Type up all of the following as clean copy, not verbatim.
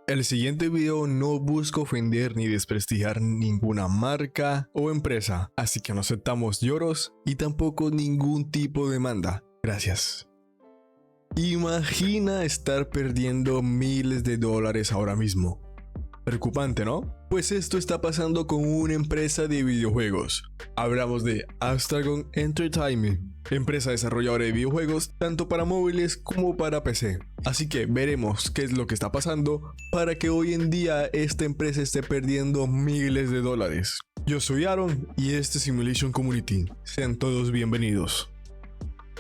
El siguiente video no busca ofender ni desprestigiar ninguna marca o empresa, así que no aceptamos lloros y tampoco ningún tipo de demanda. Gracias. Imagina estar perdiendo miles de dólares ahora mismo. Preocupante, ¿no? Pues esto está pasando con una empresa de videojuegos. Hablamos de Astragon Entertainment, empresa desarrolladora de videojuegos tanto para móviles como para PC. Así que veremos qué es lo que está pasando para que hoy en día esta empresa esté perdiendo miles de dólares. Yo soy Aaron y este es Simulation Community. Sean todos bienvenidos.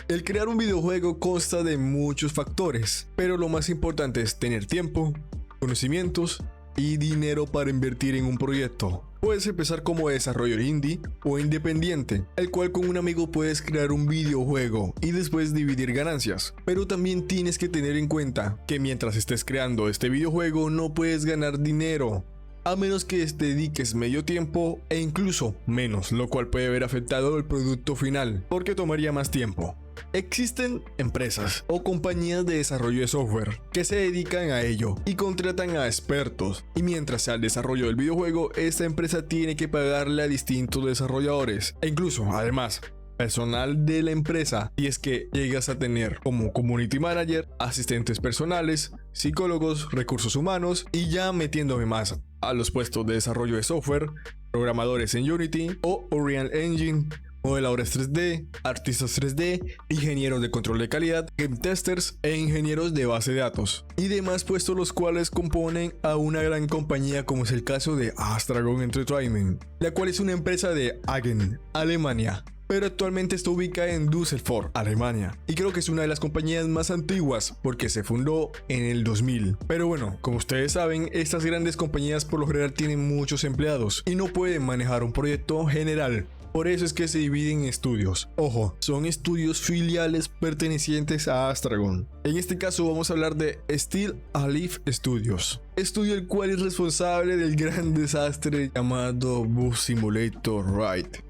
El crear un videojuego consta de muchos factores, pero lo más importante es tener tiempo, conocimientos y dinero para invertir en un proyecto. Puedes empezar como desarrollador indie o independiente, el cual con un amigo puedes crear un videojuego y después dividir ganancias. Pero también tienes que tener en cuenta que mientras estés creando este videojuego no puedes ganar dinero, a menos que te dediques medio tiempo e incluso menos, lo cual puede haber afectado el producto final, porque tomaría más tiempo. Existen empresas o compañías de desarrollo de software que se dedican a ello y contratan a expertos, y mientras sea el desarrollo del videojuego, esta empresa tiene que pagarle a distintos desarrolladores e incluso, además, personal de la empresa, y es que llegas a tener como community manager, asistentes personales, psicólogos, recursos humanos y ya metiéndome más a los puestos de desarrollo de software, programadores en Unity o Unreal Engine, modeladores 3D, artistas 3D, ingenieros de control de calidad, game testers e ingenieros de base de datos y demás puestos, los cuales componen a una gran compañía como es el caso de Astragon Entertainment, la cual es una empresa de Hagen, Alemania, pero actualmente está ubicada en Düsseldorf, Alemania, y creo que es una de las compañías más antiguas porque se fundó en el 2000. Pero bueno, como ustedes saben, estas grandes compañías por lo general tienen muchos empleados y no pueden manejar un proyecto general. Por eso es que se dividen en estudios. Ojo, son estudios filiales pertenecientes a Astragon. En este caso vamos a hablar de Steel Alif Studios, estudio el cual es responsable del gran desastre llamado Bus Simulator Ride.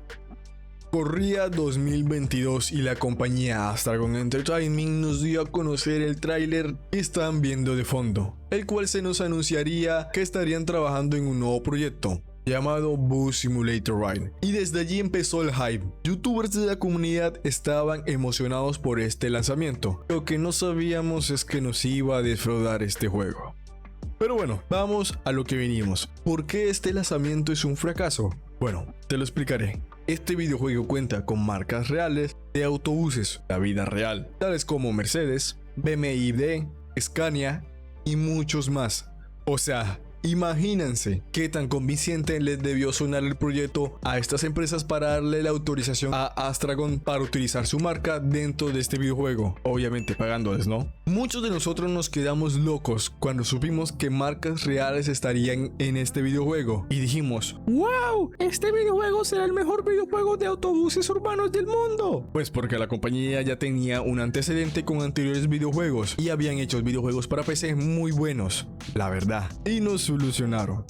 Corría 2022 y la compañía Astragon Entertainment nos dio a conocer el tráiler que están viendo de fondo, el cual se nos anunciaría que estarían trabajando en un nuevo proyecto llamado Bus Simulator Ride, y desde allí empezó el hype. Youtubers de la comunidad estaban emocionados por este lanzamiento. Lo que no sabíamos es que nos iba a defraudar este juego. Pero bueno, vamos a lo que venimos. ¿Por qué este lanzamiento es un fracaso? Bueno, te lo explicaré. Este videojuego cuenta con marcas reales de autobuses, la vida real, tales como Mercedes, BMW, Scania y muchos más. O sea, imagínense qué tan convincente les debió sonar el proyecto a estas empresas para darle la autorización a Astragon para utilizar su marca dentro de este videojuego, obviamente pagándoles, ¿no? Muchos de nosotros nos quedamos locos cuando supimos que marcas reales estarían en este videojuego y dijimos: ¡wow! Este videojuego será el mejor videojuego de autobuses urbanos del mundo. Pues porque la compañía ya tenía un antecedente con anteriores videojuegos y habían hecho videojuegos para PC muy buenos, la verdad, y nos solucionaron.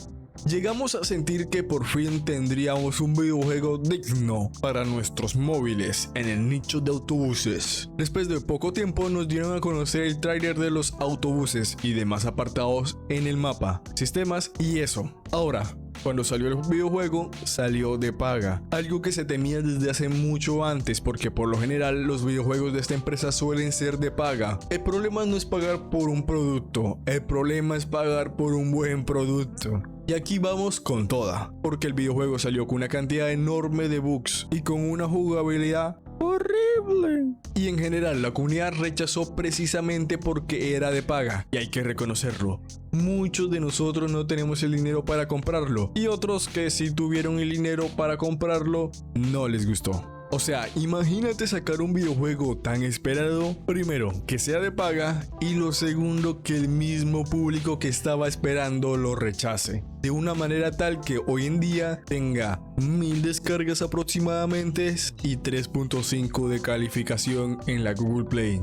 Llegamos a sentir que por fin tendríamos un videojuego digno para nuestros móviles en el nicho de autobuses. Después de poco tiempo nos dieron a conocer el tráiler de los autobuses y demás apartados en el mapa, sistemas y eso. Ahora, cuando salió el videojuego, salió de paga, algo que se temía desde hace mucho antes, porque por lo general los videojuegos de esta empresa suelen ser de paga. El problema no es pagar por un producto, el problema es pagar por un buen producto. Y aquí vamos con toda, porque el videojuego salió con una cantidad enorme de bugs y con una jugabilidad horrible. Y en general la comunidad rechazó precisamente porque era de paga, y hay que reconocerlo. Muchos de nosotros no tenemos el dinero para comprarlo, y otros que sí tuvieron el dinero para comprarlo, no les gustó. O sea, imagínate sacar un videojuego tan esperado, primero, que sea de paga, y lo segundo, que el mismo público que estaba esperando lo rechace. De una manera tal que hoy en día tenga 1000 descargas aproximadamente y 3.5 de calificación en la Google Play.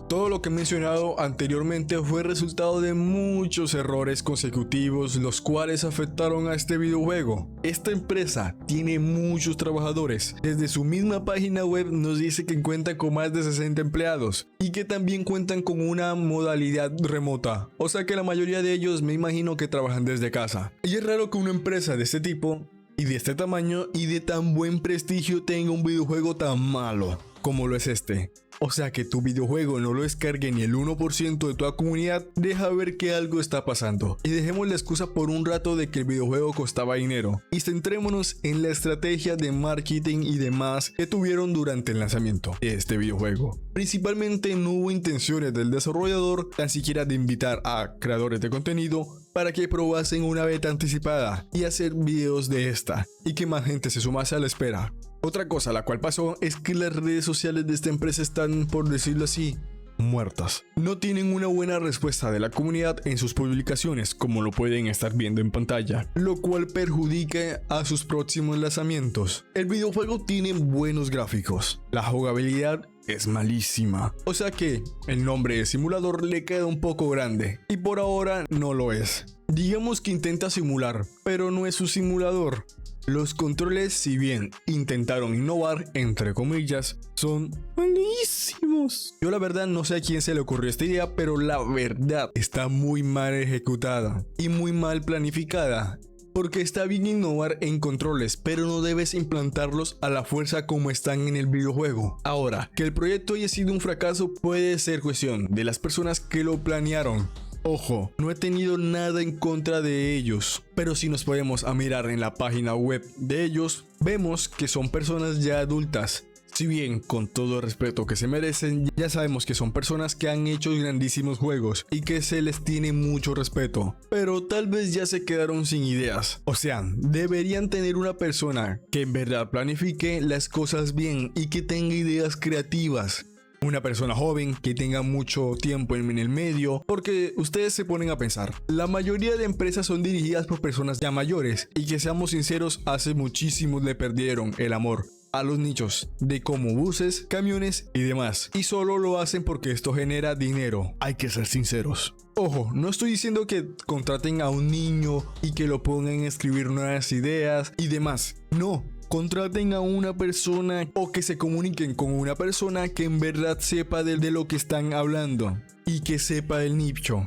Todo lo que he mencionado anteriormente fue resultado de muchos errores consecutivos los cuales afectaron a este videojuego. Esta empresa tiene muchos trabajadores. Desde su misma página web nos dice que cuenta con más de 60 empleados y que también cuentan con una modalidad remota. O sea que la mayoría de ellos me imagino que trabajan desde casa. Y es raro que una empresa de este tipo y de este tamaño y de tan buen prestigio tenga un videojuego tan malo como lo es este. O sea que tu videojuego no lo descargue ni el 1% de toda comunidad, deja ver que algo está pasando. Y dejemos la excusa por un rato de que el videojuego costaba dinero y centrémonos en la estrategia de marketing y demás que tuvieron durante el lanzamiento de este videojuego. Principalmente no hubo intenciones del desarrollador tan siquiera de invitar a creadores de contenido para que probasen una beta anticipada y hacer videos de esta y que más gente se sumase a la espera. Otra cosa la cual pasó es que las redes sociales de esta empresa están, por decirlo así, muertas. No tienen una buena respuesta de la comunidad en sus publicaciones, como lo pueden estar viendo en pantalla, lo cual perjudica a sus próximos lanzamientos. El videojuego tiene buenos gráficos, la jugabilidad es malísima, o sea que el nombre de simulador le queda un poco grande y por ahora no lo es. Digamos que intenta simular, pero no es un simulador. Los controles, si bien intentaron innovar, entre comillas, son malísimos. Yo la verdad no sé a quién se le ocurrió esta idea, pero la verdad está muy mal ejecutada y muy mal planificada. Porque está bien innovar en controles, pero no debes implantarlos a la fuerza como están en el videojuego. Ahora, que el proyecto haya sido un fracaso puede ser cuestión de las personas que lo planearon. Ojo, no he tenido nada en contra de ellos, pero si nos ponemos a mirar en la página web de ellos, vemos que son personas ya adultas. Si bien con todo el respeto que se merecen, ya sabemos que son personas que han hecho grandísimos juegos y que se les tiene mucho respeto, pero tal vez ya se quedaron sin ideas. O sea, deberían tener una persona que en verdad planifique las cosas bien y que tenga ideas creativas. Una persona joven que tenga mucho tiempo en el medio, porque ustedes se ponen a pensar, la mayoría de empresas son dirigidas por personas ya mayores y que seamos sinceros, hace muchísimo le perdieron el amor a los nichos de como buses, camiones y demás, y solo lo hacen porque esto genera dinero. Hay que ser sinceros. Ojo, no estoy diciendo que contraten a un niño y que lo pongan a escribir nuevas ideas y demás, no. Contraten a una persona o que se comuniquen con una persona que en verdad sepa de lo que están hablando y que sepa el nicho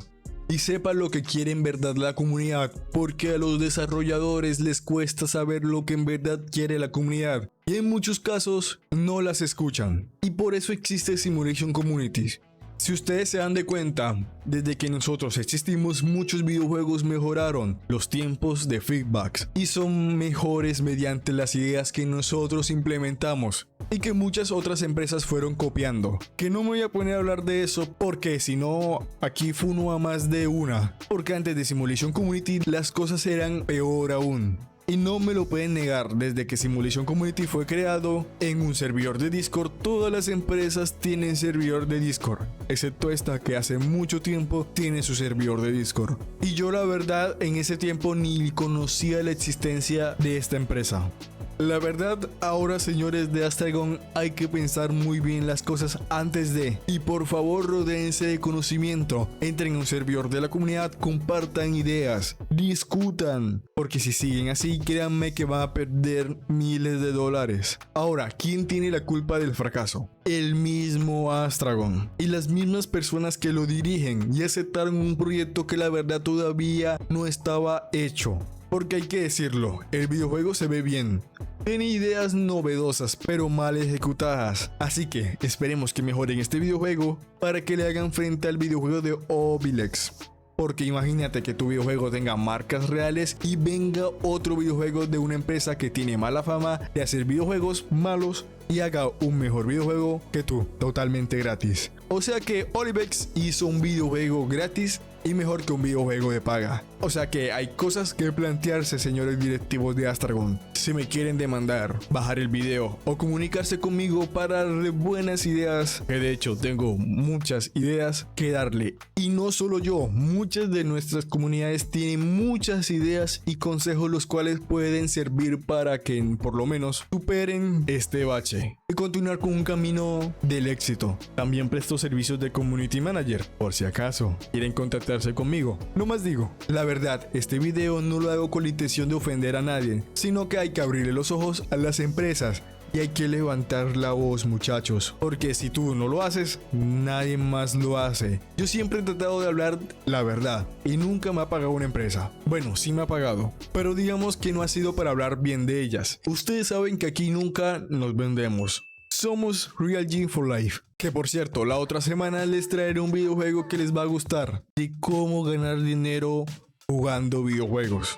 y sepa lo que quiere en verdad la comunidad, porque a los desarrolladores les cuesta saber lo que en verdad quiere la comunidad y en muchos casos no las escuchan, y por eso existe Simulation Communities. Si ustedes se dan de cuenta, desde que nosotros existimos, muchos videojuegos mejoraron los tiempos de feedbacks y son mejores mediante las ideas que nosotros implementamos y que muchas otras empresas fueron copiando. Que no me voy a poner a hablar de eso porque si no, aquí funo a más de una. Porque antes de Simulation Community las cosas eran peor aún. Y no me lo pueden negar, desde que Simulation Community fue creado en un servidor de Discord, todas las empresas tienen servidor de Discord, excepto esta que hace mucho tiempo tiene su servidor de Discord. Y yo la verdad en ese tiempo ni conocía la existencia de esta empresa. La verdad, ahora señores de Astragon, hay que pensar muy bien las cosas antes de, y por favor rodéense de conocimiento, entren a un servidor de la comunidad, compartan ideas, discutan, porque si siguen así, créanme que van a perder miles de dólares. Ahora, ¿quién tiene la culpa del fracaso? El mismo Astragon y las mismas personas que lo dirigen y aceptaron un proyecto que la verdad todavía no estaba hecho. Porque hay que decirlo, el videojuego se ve bien, tiene ideas novedosas pero mal ejecutadas, así que esperemos que mejoren este videojuego para que le hagan frente al videojuego de Ovilex. Porque imagínate que tu videojuego tenga marcas reales y venga otro videojuego de una empresa que tiene mala fama de hacer videojuegos malos y haga un mejor videojuego que tú, totalmente gratis. O sea que Olivex hizo un videojuego gratis y mejor que un videojuego de paga. O sea que hay cosas que plantearse, señores directivos de Astragon. Si me quieren demandar, bajar el video o comunicarse conmigo para darle buenas ideas, que de hecho tengo muchas ideas que darle. Y no solo yo, muchas de nuestras comunidades tienen muchas ideas y consejos los cuales pueden servir para que por lo menos superen este bache y continuar con un camino del éxito. También presto servicios de community manager, por si acaso quieren contactarse conmigo. No más digo, la verdad, este video no lo hago con la intención de ofender a nadie, sino que hay que abrirle los ojos a las empresas. Y hay que levantar la voz, muchachos, porque si tú no lo haces, nadie más lo hace. Yo siempre he tratado de hablar la verdad y nunca me ha pagado una empresa. Bueno, sí me ha pagado, pero digamos que no ha sido para hablar bien de ellas. Ustedes saben que aquí nunca nos vendemos. Somos Real G for Life. Que por cierto, la otra semana les traeré un videojuego que les va a gustar, de cómo ganar dinero jugando videojuegos.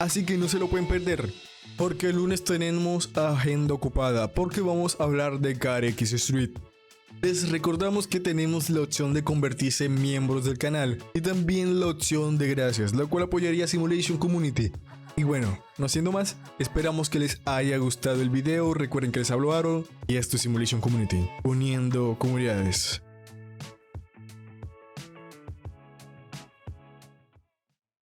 Así que no se lo pueden perder. Porque el lunes tenemos agenda ocupada, porque vamos a hablar de CarX Street. Les recordamos que tenemos la opción de convertirse en miembros del canal y también la opción de gracias, la cual apoyaría Simulation Community. Y bueno, no siendo más, esperamos que les haya gustado el video. Recuerden que les hablo Aaron y esto es Simulation Community, uniendo comunidades.